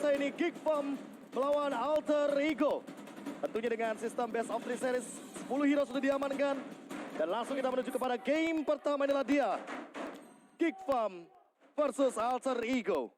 kita ini Geek Farm melawan Alter Ego. Tentunya dengan sistem best of 3 series, 10 hero sudah diamankan. Dan langsung kita menuju kepada game pertama, inilah dia. Geek Farm versus Alter Ego.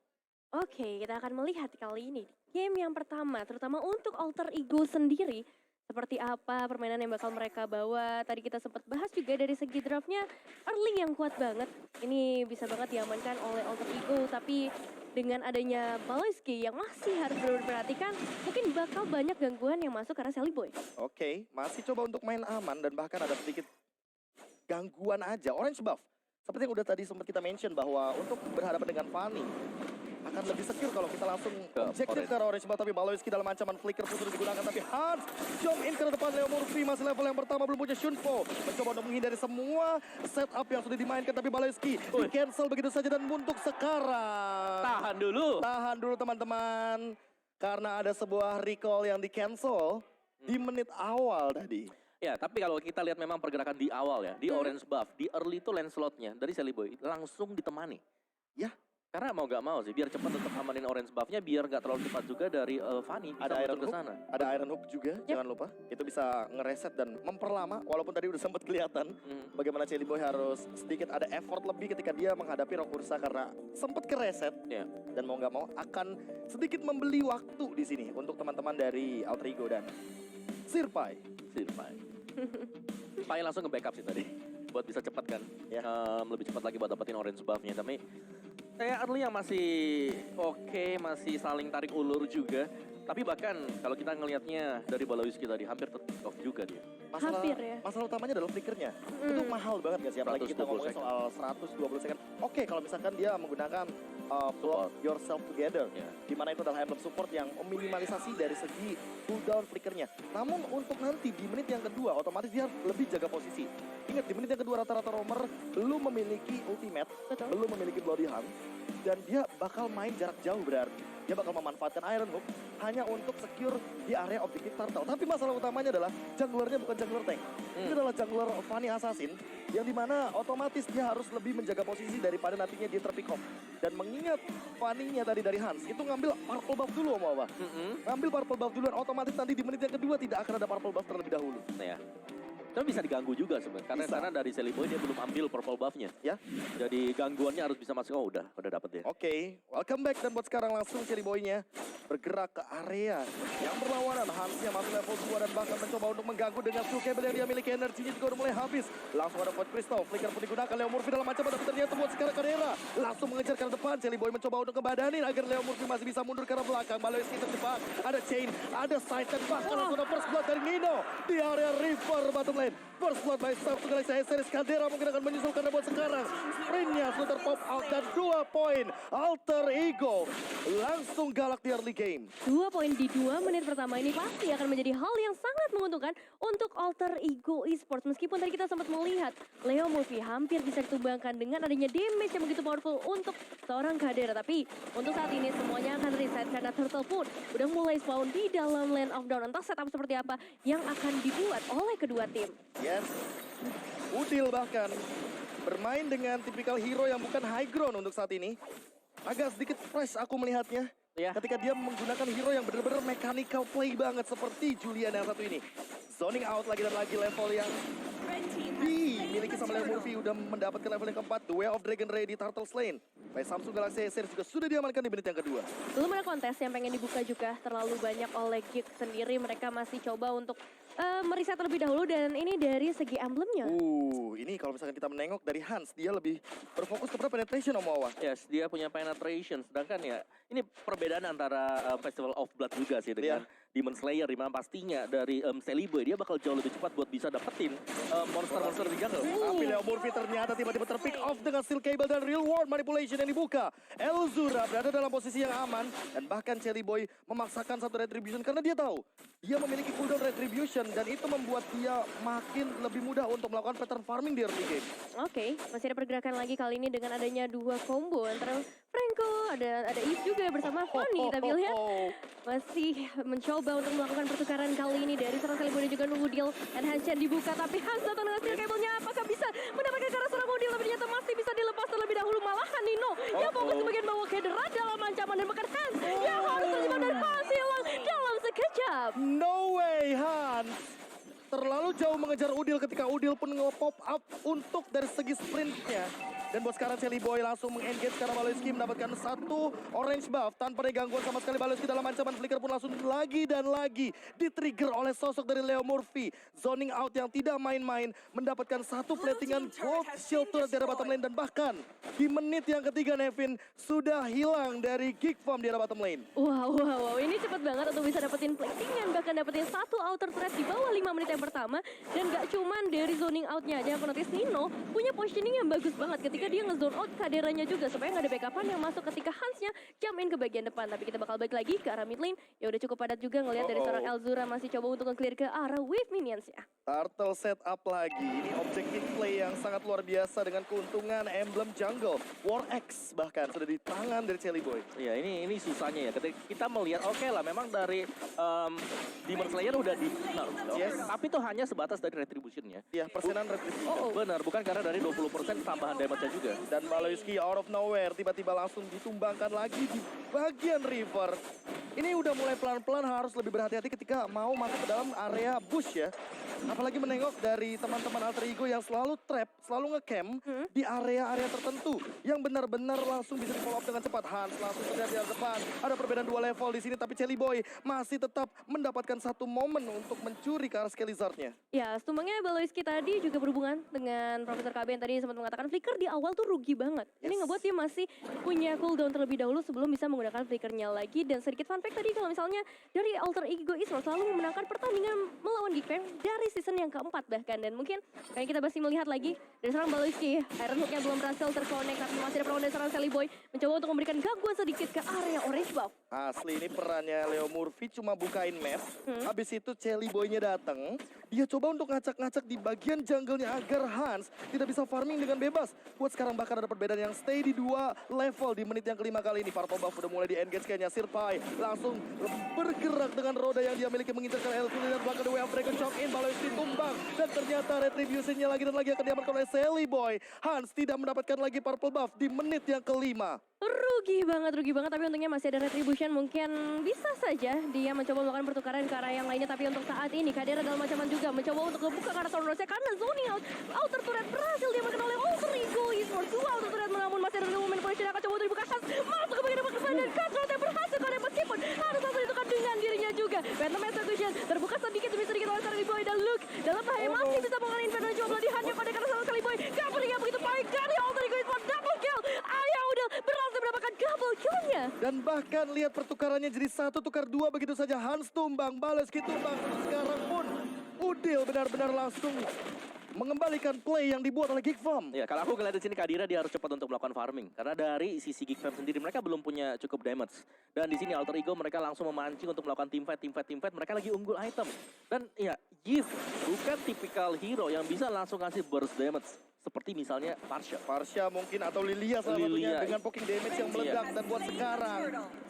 Oke, kita akan melihat kali ini game yang pertama, terutama untuk Alter Ego sendiri. Seperti apa permainan yang bakal mereka bawa. Tadi kita sempat bahas juga dari segi draftnya, early yang kuat banget. Ini bisa banget diamankan oleh Alter Ego, tapi dengan adanya Baloyski yang masih harus diperhatikan, mungkin bakal banyak gangguan yang masuk karena Sally Boy. Oke, masih coba untuk main aman dan bahkan ada sedikit gangguan aja. Orange buff, seperti yang udah tadi sempat kita mention bahwa untuk berhadapan dengan Fanny akan lebih secure kalau kita langsung objektif ke Orange buff. Tapi Baloyski dalam ancaman flicker pun sudah digunakan. Tapi Hans jump in ke depan. Leo Murphy masih level yang pertama, belum punya Shunpo. Mencoba untuk menghindari semua setup yang sudah dimainkan. Tapi Baloyski di cancel begitu saja. Dan untuk sekarang Tahan dulu teman-teman, karena ada sebuah recall yang di cancel di menit awal tadi. Ya, tapi kalau kita lihat memang pergerakan di awal ya, di orange buff, di early itu Lancelot-nya dari Sally Boy langsung ditemani. Ya, Karena mau gak mau sih, biar cepat tetap amanin orange buff-nya, biar gak terlalu cepat juga dari Fanny bisa ada Iron ke Hook, sana. ada Iron Hook juga, jangan lupa. Itu bisa ngereset dan memperlama, walaupun tadi udah sempat kelihatan bagaimana Sally Boy harus sedikit ada effort lebih ketika dia menghadapi Rock Ursa karena sempat kereset. Ya. Dan mau nggak mau akan sedikit membeli waktu di sini untuk teman-teman dari Alter Ego dan Sirpai. Pai langsung nge-backup sih tadi, buat bisa cepat kan, Ya. lebih cepat lagi buat dapetin orange buff-nya. Tapi saya early yang masih oke, masih saling tarik ulur juga. Tapi bahkan kalau kita ngelihatnya dari Baloyski tadi, hampir take off juga dia. Hampir ya. Masalah utamanya adalah flickernya. Itu mahal banget gak sih? Apalagi kita 120 ngomongin soal 120 second. Oke, kalau misalkan dia menggunakan Plot Yourself Together. Ya. Dimana itu adalah emblem support yang meminimalisasi dari segi cooldown flickernya. Namun untuk nanti di menit yang kedua, otomatis dia lebih jaga posisi. Ingat, di menit yang kedua rata-rata roamer belum memiliki ultimate, Betul. belum memiliki Bloody Hunt. Dan dia bakal main jarak jauh berarti. Dia bakal memanfaatkan Iron Hook hanya untuk secure di area objektif turtle. Tapi masalah utamanya adalah junglernya bukan jungler tank. Itu adalah jungler Fanny Assassin yang dimana otomatis dia harus lebih menjaga posisi daripada nantinya dia terpick off. Dan mengingat Fanny-nya tadi dari Hans, itu ngambil purple buff dulu Om Awa. Ngambil purple buff duluan, otomatis nanti di menit yang kedua tidak akan ada purple buff terlebih dahulu. Nah ya. Tapi bisa diganggu juga sebenarnya, karena dari Sally Boy dia belum ambil purple buff-nya. Ya. Jadi gangguannya harus bisa masuk. Oh udah dapet dia. Oke, welcome back dan buat sekarang langsung Sally Boy-nya bergerak ke area yang berlawanan. Hans-nya masuk level 2 dan bahkan mencoba untuk mengganggu dengan skill cable yang dia miliki. Energinya juga udah mulai habis. Langsung ada Void Crystal, flicker pun digunakan. Leo Murphy dalam ancaman tapi ternyata buat sekarang Carrera langsung mengejar ke depan. Sally Boy mencoba untuk ngebadanin agar Leo Murphy masih bisa mundur ke arah belakang. Baloyski terjebak, ada Chain, ada Side dan bahkan langsung ada first blood dari Nino di area River bottom lane. First blood by Star Galaxy Series. Caldera mungkin akan menyusul karena buat sekarang sprintnya sudah terpop out dan 2 poin. Alter Ego langsung galak di early game. 2 poin di 2 menit pertama ini pasti akan menjadi hal yang sangat menguntungkan untuk Alter Ego Esports. Meskipun tadi kita sempat melihat Leo Murphy hampir bisa ditumbangkan dengan adanya damage yang begitu powerful untuk seorang Kadera. Tapi untuk saat ini semuanya akan reset karena Turtle pun udah mulai spawn di dalam Land of Dawn. Entah setup seperti apa yang akan dibuat oleh kedua tim. Yes, Udil bahkan bermain dengan tipikal hero yang bukan high ground untuk saat ini. Agak sedikit fresh aku melihatnya. Ya. Ketika dia menggunakan hero yang benar-benar mechanical play banget seperti Julian yang satu ini. Zoning out lagi dan lagi level yang dimiliki sama Leo Murphy udah mendapatkan level yang keempat. The Way of Dragon Ready Turtle Lane by Samsung Galaxy Series juga sudah diamankan di menit yang kedua. Belum ada kontes yang pengen dibuka juga terlalu banyak oleh Geek sendiri. Mereka masih coba untuk meriset terlebih dahulu dan ini dari segi emblemnya. Ini kalau misalkan kita menengok dari Hans, dia lebih berfokus kepada penetration Om Wawa. Yes, dia punya penetration. Sedangkan ya, ini perbedaan antara Festival of Blood juga sih dengan Demon Slayer. Dimana pastinya dari Sally Boy, dia bakal jauh lebih cepat buat bisa dapetin monster-monster di jungle. Tapi Leo Murphy ternyata tiba-tiba terpick off dengan steel cable dan real world manipulation yang dibuka. Elzura berada dalam posisi yang aman. Dan bahkan Sally Boy memaksakan satu retribution karena dia tahu dia memiliki cooldown retribution. Dan itu membuat dia makin lebih mudah untuk melakukan pattern farming di early game. Oke, masih ada pergerakan lagi kali ini dengan adanya 2 combo antara Franco, ada Eve juga bersama Fanny. Kita lihat masih mencoba untuk melakukan pertukaran kali ini dari seorang Sally Boy dan juga Udil. Dan Hanshan dibuka tapi Hans datang dengan steel cable-nya. Apakah bisa mendapatkan ke arah seorang Udil? Tapi ternyata masih bisa dilepas terlebih dahulu. Malahan Nino yang fokus sebagian bawah Kadera dalam ancaman dan bahkan Hans yang harus terlalu jauh mengejar Udil ketika Udil pun nge-pop up untuk dari segi sprintnya. Dan buat sekarang Shelly Boy langsung meng-engage karena Baloyski mendapatkan satu orange buff tanpa ada gangguan sama sekali. Baloyski dalam ancaman, Flicker pun langsung lagi dan lagi di-trigger oleh sosok dari Leo Murphy. Zoning out yang tidak main-main, mendapatkan satu platingan gold shield turret dari bottom lane. Dan bahkan di menit yang ketiga Nevin sudah hilang dari Geek Farm di arah bottom lane. Wow, ini cepet banget untuk bisa dapetin platingan, bahkan dapetin satu outer threat di bawah 5 menit yang pertama. Dan gak cuman dari zoning outnya aja, aku notice Nino punya positioning yang bagus banget ketika dia nge-zone out kaderanya juga, supaya nggak ada backupan yang masuk ketika Hansnya jump in ke bagian depan. Tapi kita bakal balik lagi ke arah mid lane. Ya udah cukup padat juga ngelihat dari seorang Elzura masih coba untuk nge-clear ke arah wave minions ya. Turtle setup lagi. Ini objektif play yang sangat luar biasa dengan keuntungan emblem jungle. War X bahkan sudah di tangan dari Shelly Boy. Iya, ini susahnya ya. Ketika kita melihat oke lah, memang dari Demon Slayer udah di nerf, Yes. tapi itu hanya sebatas dari retribution-nya. Ya, persenan retribusi. Benar, bukan karena dari 20% tambahan damage-nya juga. Dan Baloyski out of nowhere tiba-tiba langsung ditumbangkan lagi di bagian river. Ini udah mulai pelan-pelan harus lebih berhati-hati ketika mau masuk ke dalam area bush ya. Apalagi menengok dari teman-teman alter ego yang selalu trap, selalu ngecamp di area-area tertentu yang benar-benar langsung bisa di-follow up dengan cepat. Hans langsung terlihat di arah depan. Ada perbedaan 2 level di sini, tapi Shelly Boy masih tetap mendapatkan satu momen untuk mencuri ke arah Skelizard-nya. Ya, tumbangnya Baloyski tadi juga berhubungan dengan Profesor KB yang tadi sempat mengatakan Flicker di awal tuh rugi banget. Ini ngebuat dia masih punya cooldown terlebih dahulu sebelum bisa menggunakan Flickernya lagi. Dan sedikit fun fact tadi, kalau misalnya dari alter ego Esports selalu memenangkan pertandingan melawan Geekfam dari season yang keempat bahkan. Dan mungkin kayak kita masih melihat lagi dari seorang Baloyski, Iron Hook-nya belum berhasil terconnect, tapi masih ada perlawanan dari seorang Shelly Boy mencoba untuk memberikan gangguan sedikit ke area orange buff. Asli ini perannya Leo Murphy cuma bukain map. Habis itu Shelly Boy-nya datang. Dia coba untuk ngacak-ngacak di bagian jungle-nya agar Hans tidak bisa farming dengan bebas. Buat sekarang bahkan ada perbedaan yang stay di 2 level di menit yang kelima kali ini. Parto Buff udah mulai di-engage kayaknya. Sirpai langsung bergerak dengan roda yang dia miliki mengincarkan Elful dan bahkan The Way of Dragon Shock in. Baloyski tumbang dan ternyata retribution-nya lagi dan lagi akan diamankan oleh Shelly Boy. Hans tidak mendapatkan lagi Purple Buff di menit yang kelima. Rugi banget, tapi untungnya masih ada retribution. Mungkin bisa saja dia mencoba melakukan pertukaran ke arah yang lainnya, tapi untuk saat ini Kadera dalam ancaman juga mencoba untuk ngebuka ke arah Thornrose karena zoning out. Outer turret berhasil diamankan oleh Alter Ego Esports. 2 outer turret, namun masih ada movement position yang akan coba untuk dibuka. Hans masuk ke bagian depan dan Cutthroat yang berhasil karena meskipun harus langsung ditekan dengan dirinya juga. Phantom Execution terbuka sedikit demi sedikit oleh Shelly Boy dan Luke dalam bahaya masih bisa mengalami Inferno coba dihantam pada karena sama Shelly Boy. Covernya begitu baik dari Alter Ego Esports, double kill. Ayah udah berhasil mendapatkan double kill-nya. Dan bahkan lihat pertukarannya jadi 1 tukar 2 begitu saja. Hans tumbang, Baloyski tumbang. Sekarang pun Udil benar-benar langsung mengembalikan play yang dibuat oleh Geek Farm. Ya, kalau aku ngeliat di sini Kadira dia harus cepat untuk melakukan farming karena dari sisi Geek Farm sendiri mereka belum punya cukup damage. Dan di sini Alter Ego mereka langsung memancing untuk melakukan team fight. Mereka lagi unggul item. Dan ya, Gift bukan tipikal hero yang bisa langsung kasih burst damage seperti misalnya Parsha mungkin atau Lilia salah satunya dengan poking damage yang meledak. Dan buat sekarang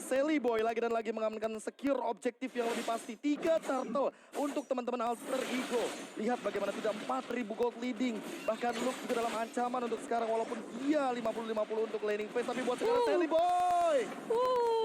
Shelly Boy lagi dan lagi mengamankan secure objektif yang lebih pasti. 3 turtle untuk teman-teman Alter Ego. Lihat bagaimana sudah 4.000 gold leading. Bahkan Luke juga dalam ancaman untuk sekarang walaupun dia 50-50 untuk laning phase. Tapi buat sekarang Shelly Boy,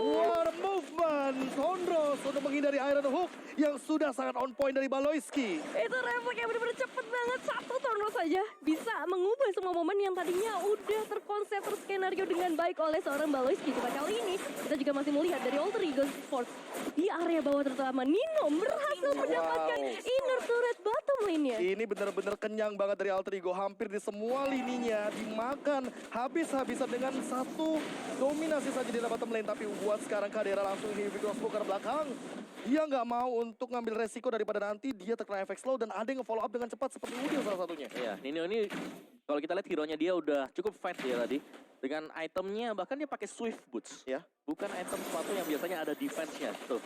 what a movement. Thornrose untuk menghindari Iron Hook yang sudah sangat on point dari Baloyski. Itu refleks yang benar-benar cepet banget. Satu Thornrose saja bisa mengubah semua momen yang tadinya udah terkonsep terskenario dengan baik oleh seorang Baloyski. Cuma kali ini kita juga masih melihat dari Alter Ego Sports di area bawah terutama Nino berhasil mendapatkan inner turret bottom lane-nya. Ini benar-benar kenyang banget dari Alter Ego. Hampir di semua lininya dimakan habis-habisan dengan satu dominasi saja di bottom lane. Tapi buat sekarang Kadera langsung inhibitor smoke ke belakang. Dia nggak mau untuk ngambil resiko daripada nanti dia terkena efek slow dan ada yang nge-follow up dengan cepat seperti Udil salah satunya. Iya, Nino ini kalau kita lihat hero-nya dia udah cukup fight ya tadi. Dengan itemnya bahkan dia pakai Swift Boots. Ya. Bukan item sepatu yang biasanya ada defense-nya. Tuh.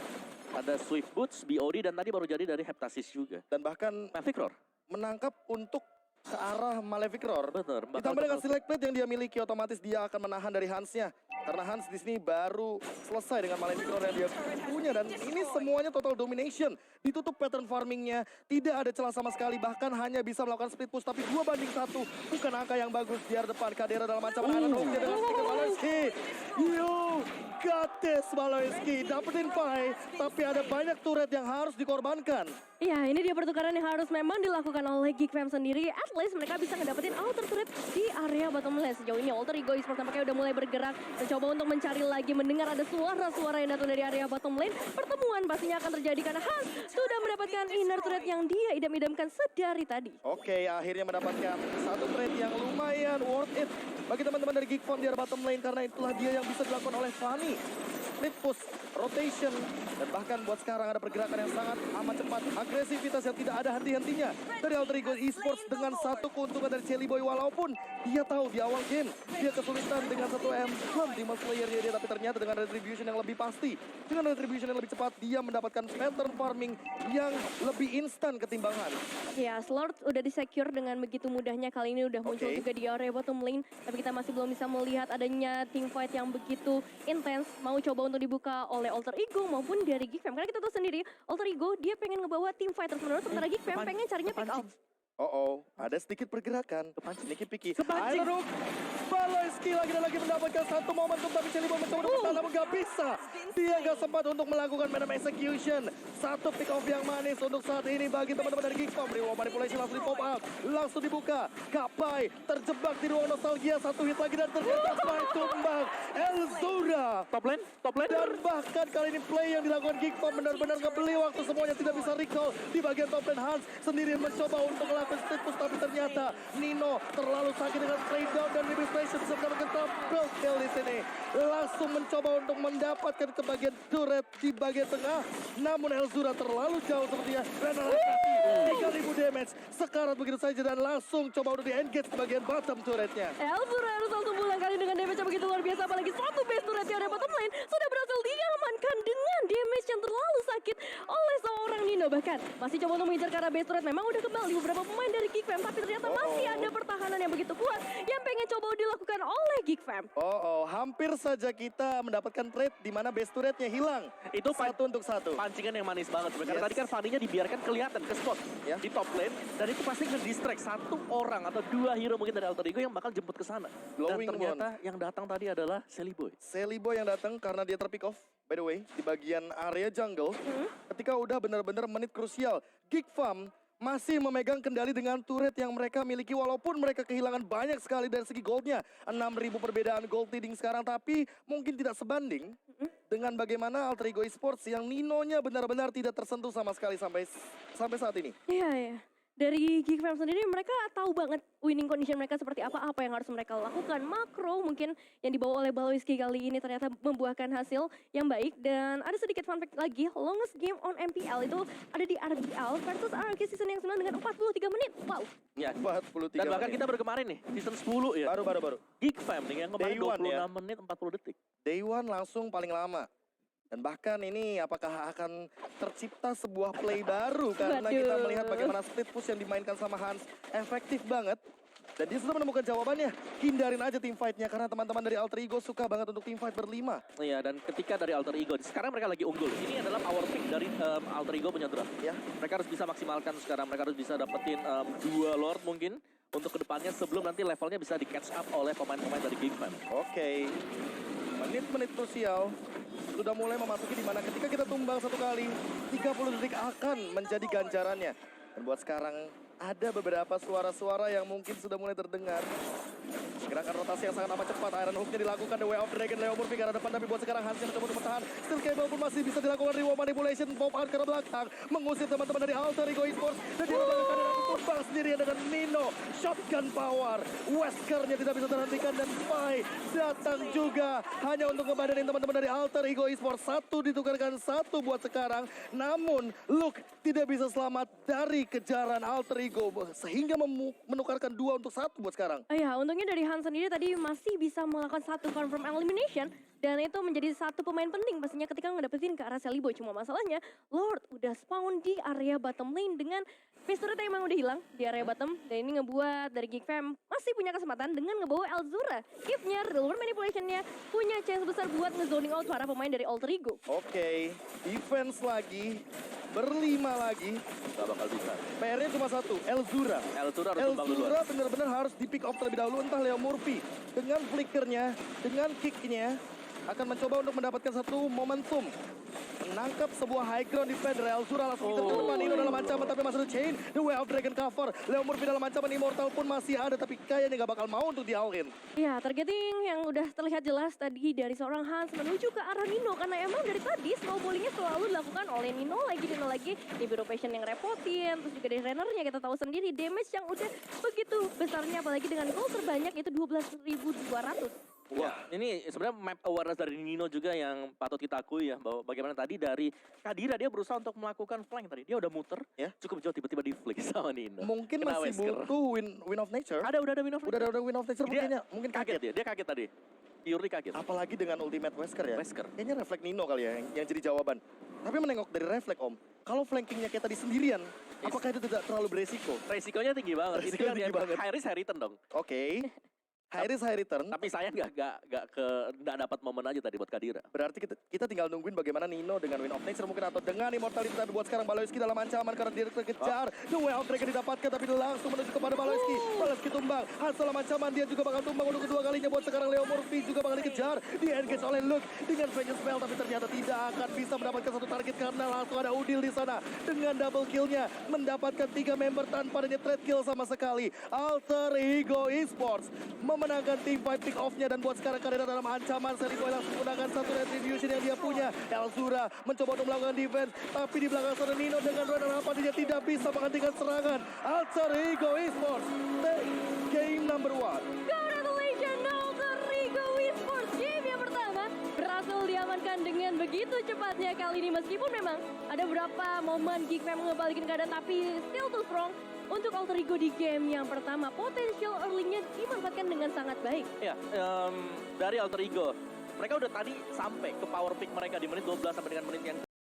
Ada Swift Boots, BOD dan tadi baru jadi dari Heptasis juga. Dan bahkan Maverick Roar. menangkap untuk ke arah Malefic Roar. Betul. bakal Ditambah dengan tetap- select plate yang dia miliki, otomatis dia akan menahan dari Hansnya. Karena Hans di sini baru selesai dengan Malefic Roar yang dia punya. Dan ini semuanya total domination. Ditutup pattern farmingnya, tidak ada celah sama sekali. Bahkan hanya bisa melakukan split push. Tapi 2-1 bukan angka yang bagus. Di arah depan, Kadera dalam ancaman Iron Hawknya dengan sticker Maloyski. You got this, Maloyski. Dapetin Pai, tapi ada banyak turret yang harus dikorbankan. Iya, ini dia pertukaran yang harus memang dilakukan oleh Geek Fam sendiri. At least mereka bisa ngedapetin outer turret di area bottom lane. Sejauh ini Alter Ego Esports tampaknya udah mulai bergerak. Mencoba untuk mencari lagi, mendengar ada suara-suara yang datang dari area bottom lane. Pertemuan pastinya akan terjadi karena Hans sudah mendapatkan inner turret yang dia idam-idamkan sedari tadi. Oke, akhirnya mendapatkan satu trade yang lumayan worth it bagi teman-teman dari Geek Farm di area bottom lane, karena itulah dia yang bisa dilakukan oleh Fanny. Split push, rotation, dan bahkan buat sekarang ada pergerakan yang sangat amat cepat. Agresivitas yang tidak ada henti-hentinya dari Alter Ego Esports dengan satu keuntungan dari Celi Boy. Walaupun dia tahu di awal game dia kesulitan dengan satu emblem Demon Slayer-nya dia, tapi ternyata dengan retribution yang lebih pasti, dengan retribution yang lebih cepat, dia mendapatkan pattern farming yang lebih instan ketimbang Hans. Ya, Slord udah di-secure dengan begitu mudahnya. Kali ini udah muncul Oke. juga di area bottom lane. Tapi kita masih belum bisa melihat adanya team fight yang begitu intens. Mau coba untuk dibuka oleh Alter Ego maupun dari Geek Fam. Karena kita tahu sendiri, Alter Ego dia pengen ngebawa team fight terus-menerus. Sementara Geek Fam pengen carinya pick off. Oh, ada sedikit pergerakan. Niki Piki. Kepancing. Iron Hook. Baloyski lagi dan lagi mendapatkan satu momentum, tapi Celi Boy mencoba untuk bertahan, namun gak bisa. Dia gak sempat untuk melakukan Venom Execution. Satu pick off yang manis untuk saat ini bagi teman-teman dari Geek Farm. Reward Manipulation langsung di pop up. Langsung dibuka. Kapai terjebak di ruang nostalgia. Satu hit lagi dan ternyata Pai tumbang. Elzura. Top lane. Dan bahkan kali ini play yang dilakukan Geek Farm benar-benar ngebeli waktu, semuanya tidak bisa recall. Di bagian top lane Hans sendiri mencoba untuk melakukan split push, tapi ternyata Nino terlalu sakit dengan play down dan Libby Station bisa mendapatkan double kill di sini. Langsung mencoba untuk mendapatkan ke bagian turret di bagian tengah. Namun Elzura terlalu jauh sepertinya. Renovasi 3000 damage. Sekarat begitu saja dan langsung coba untuk di-engage ke bagian bottom turretnya. Elzura harus langsung pulang kali dengan damage yang begitu luar biasa. Apalagi satu base turret di area bottom lane sudah berhasil diamankan dengan damage yang terlalu sakit oleh seorang Nino. Bahkan masih coba untuk mengejar ke arah base turret. Memang udah kembali beberapa pemain dari Geek Fam, tapi ternyata masih ada pertahanan yang begitu kuat yang pengen coba dilakukan oleh Geek Fam. Hampir saja kita mendapatkan trade di mana base turretnya hilang. Itu satu untuk satu. pancingan yang manis banget. Karena Yes. tadi kan Fanny-nya dibiarkan kelihatan ke spot Ya. di top lane. Dan itu pasti nge-distract satu orang atau dua hero mungkin dari Alter Ego yang bakal jemput ke sana. Dan Glowing ternyata yang datang tadi adalah Celi Boy. Celi Boy yang datang karena dia terpick off, by the way, di bagian area jungle. Ketika udah benar-benar menit krusial, Geek Farm masih memegang kendali dengan turret yang mereka miliki, walaupun mereka kehilangan banyak sekali dari segi goldnya. 6.000 perbedaan gold leading sekarang, tapi mungkin tidak sebanding dengan bagaimana Alter Ego Esports yang Ninonya benar-benar tidak tersentuh sama sekali sampai saat ini. Iya, iya. Dari Geek Fam sendiri mereka tahu banget winning condition mereka seperti apa yang harus mereka lakukan. Makro mungkin yang dibawa oleh Baloyski kali ini ternyata membuahkan hasil yang baik. Dan ada sedikit fun fact lagi, longest game on MPL itu ada di RBL versus RRQ season yang 9 dengan 43 menit. Wow. Ya. 43 Dan bahkan menit. kita baru kemarin nih, season 10 ya. Baru. Geek Fam nih yang kemarin Day one 26 ya. menit 40 detik. Day One langsung paling lama. Dan bahkan ini apakah akan tercipta sebuah play baru karena kita Waduh. melihat bagaimana split push yang dimainkan sama Hans efektif banget. Dan dia sudah menemukan jawabannya. Hindarin aja team fight-nya karena teman-teman dari Alter Ego suka banget untuk team fight berlima. Iya, dan ketika dari Alter Ego, sekarang mereka lagi unggul. Ini adalah power pick dari Alter Ego punya draft. Ya. Mereka harus bisa maksimalkan sekarang, mereka harus bisa dapetin 2 Lord mungkin untuk kedepannya sebelum nanti levelnya bisa di catch up oleh pemain-pemain dari Geek Fam. Oke. Menit-menit krusial sudah mulai memasuki di mana ketika kita tumbang satu kali, 30 detik akan menjadi ganjarannya. Dan buat sekarang ada beberapa suara-suara yang mungkin sudah mulai terdengar. Gerakan rotasi yang sangat amat cepat, Iron Hook-nya dilakukan, The Way of Dragon, Leo Murphy ke arah depan, tapi buat sekarang Hans yang mencoba untuk bertahan. Steel Cable pun masih bisa dilakukan, Reward Manipulation, pop out ke arah belakang, mengusir teman-teman dari Alter Ego Esports, dan dia membanggakan dengan tumbang sendirian dengan Nino, shotgun power, Wesker-nya tidak bisa terhentikan, dan Pai datang juga, hanya untuk ngebadanin teman-teman dari Alter Ego Esports. Satu ditukarkan satu buat sekarang, namun Luke tidak bisa selamat dari kejaran Alter Ego, sehingga menukarkan 2 untuk 1 buat sekarang. Oh ya, untungnya dari Hans sendiri tadi masih bisa melakukan satu confirm elimination. Dan itu menjadi satu pemain penting pastinya ketika ngedapetin ke arah Sally Boy. Cuma masalahnya Lord udah spawn di area bottom lane dengan phase turret emang udah hilang di area bottom. Dan ini ngebuat dari Geek Fam masih punya kesempatan dengan ngebawa Elzura. If-nya, Real Manipulation-nya punya chance besar buat ngezoning out para pemain dari Alter Ego. Oke, defense lagi, berlima lagi. Gak bakal bisa. PR-nya cuma satu, Elzura. Elzura harus tumbang duluan. Elzura benar-benar harus di pick off terlebih dahulu, entah Leo Murphy dengan flickernya, dengan kicknya akan mencoba untuk mendapatkan satu momentum menangkap sebuah high ground defender. Elzura langsung kita ke depan, Nino dalam ancaman tapi masih ada chain, the way of dragon cover. Leo Murphy dalam ancaman, Immortal pun masih ada tapi kayaknya gak bakal mau untuk di-all-in. Ya, targeting yang udah terlihat jelas tadi dari seorang Hans menuju ke arah Nino. Karena emang dari tadi snowballingnya selalu dilakukan oleh Nino lagi. Ini Biro Passion yang repotin. Terus juga dari Rennernya kita tahu sendiri damage yang udah begitu besarnya. Apalagi dengan goal terbanyak itu 12.200. Wah, ini sebenarnya map awareness dari Nino juga yang patut kita akui ya, bahwa bagaimana tadi dari Kadira dia berusaha untuk melakukan flank tadi. Dia udah muter, Ya. cukup jauh tiba-tiba di flick sama Nino. Mungkin Kena masih Wesker. butuh win of nature. Udah ada win of Udah ada win of nature, mungkin kaget. Dia kaget tadi. Purely kaget. Apalagi dengan ultimate Wesker ya. Wesker. Kayaknya refleks Nino kali ya yang jadi jawaban. Tapi menengok dari refleks Om, kalau flankingnya kayak tadi sendirian, apakah itu tidak terlalu beresiko? Resikonya tinggi banget. Resikonya tinggi banget. High risk, high return dong. Oke, high risk high return. Tapi sayang nggak dapat momen aja tadi buat Kadira. Berarti kita tinggal nungguin bagaimana Nino dengan win of nature mungkin atau dengan immortality tapi buat sekarang Baloyski dalam ancaman karena dia terkejar. The way of dragon didapatkan tapi langsung menuju kepada Baloyski. Baloyski tumbang. Hans dalam ancaman dia juga bakal tumbang untuk kedua kalinya buat sekarang Leo Murphy juga bakal dikejar. Di engage oleh Luke dengan Vengeance Spell tapi ternyata tidak akan bisa mendapatkan satu target karena langsung ada Udil di sana dengan double killnya mendapatkan 3 member tanpa adanya trade kill sama sekali. Alter Ego Esports memenangkan team fight pick off-nya dan buat sekarang Kadira dalam ancaman. Sally Boy langsung menggunakan satu retribution yang dia punya. Elzura mencoba untuk melakukan defense tapi di belakang sana Nino dengan runner apa dia tidak bisa menghentikan serangan. Alter Ego Esports take game number 1. Congratulations Alter Ego Esports. Game yang pertama berhasil diamankan dengan begitu cepatnya kali ini. Meskipun memang ada beberapa momen Geek Fam ngebalikin keadaan tapi still too strong. Untuk Alter Ego di game yang pertama, potensial early-nya dimanfaatkan dengan sangat baik. Ya, dari Alter Ego. Mereka udah tadi sampai ke power pick mereka di menit 12 sampai dengan menit yang